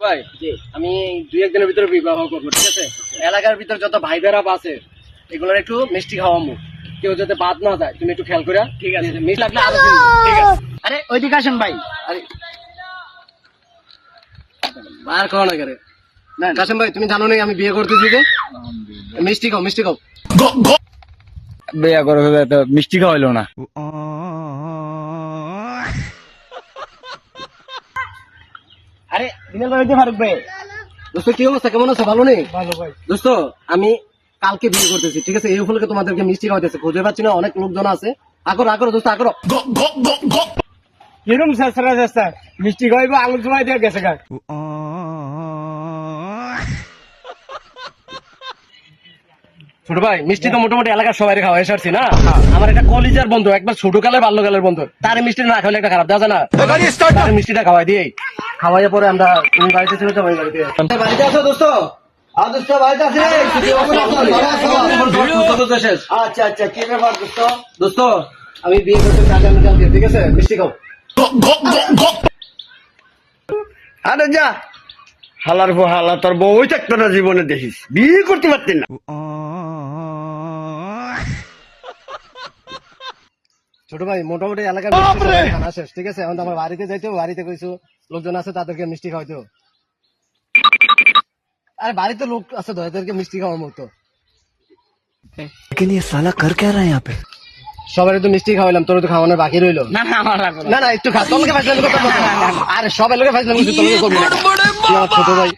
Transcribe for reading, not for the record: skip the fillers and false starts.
ভাই আমি 2-1 দিনের ভিতরে বিবাহ করবো, ঠিক আছে? এলাকার ভিতরে যত ভাই বেড়াপ আছে এগুলোর একটু মিষ্টি খাওয়ামু, কেউ যাতে বাদ না যায়, তুমি একটু খেয়াল করে। ঠিক আছে, মিষ্টি লাগলে আরো কিনবো। ঠিক আছে, আরে ওইদিকে আসেন ভাই। আরে বার করো না করে। কাসেম ভাই, তুমি জানো না আমি বিয়ে করতেছি যে? মিষ্টি খাও, মিষ্টি খাও। বিয়া করে মিষ্টি খাওয়াইলো না। আরে দিনের ভাই ফারুক ভাই। দোস্ত কি অবস্থা, কেমন আছে? ভালো নেই? ভালো ভাই। দোস্ত আমি কালকে বিয়ে করতেছি, ঠিক আছে? এই উপলক্ষে তোমাদেরকে মিষ্টি খাওয়াইতেছে, খুঁজে পাচ্ছি না, অনেক লোকজন আছে। আকরো আকরো দোস্ত, আকরো। কিরম চেষ্টা মিষ্টি খাইবো আঙুল সময় দিয়ে গেছে গা। ছোট ভাই, মিষ্টি তো মোটামুটি এলাকার সবাই খাওয়া এসেছি না। আমার একটা কলিজার বন্ধু, একবার ছোট কালে বাল্যকালের বন্ধু, তার মিষ্টি না খাওয়ালে একটা খারাপ দেখা না। তার মিষ্টিটা খাওয়াই দিয়ে খাওয়াইয়া পরে আমরা তুমি বাড়িতে ছিল, আমি বাড়িতে বাড়িতে আছো দোস্ত? দোস্ত বাড়িতে আছে? আচ্ছা আচ্ছা, কি ব্যাপার দোস্ত? দোস্ত আমি বিয়ে করতে কালকে, ঠিক আছে? মিষ্টি খাও। আরে যা হালার পর হালা, তোর বউই থাকতো না জীবনে, দেখিস বিয়ে করতে পারতেন না। ছোট ভাই মোটামুটি এলাকার মিষ্টি খাওয়া শেষ, ঠিক আছে? এখন তো আমার বাড়িতে যাইতে, বাড়িতে কিছু লোকজন আছে, তাদেরকে মিষ্টি খাওয়াইতে। আরে বাড়িতে লোক আছে তো, এদেরকে মিষ্টি খাওয়ার মতো। लेकिन ये साला कर क्या रहा है यहाँ पे? সবাই তো মিষ্টি খাওয়াইলাম, তোর তো খাওয়ানোর বাকি রইলো। না না আমার লাগবে না না, একটু খা, তোমাকে ফাইসলামি করতে হবে না। আরে সবাই লোকে ফাইসলামি করতে, তোমাকে করবি না। তুই আমার ছোট ভাই।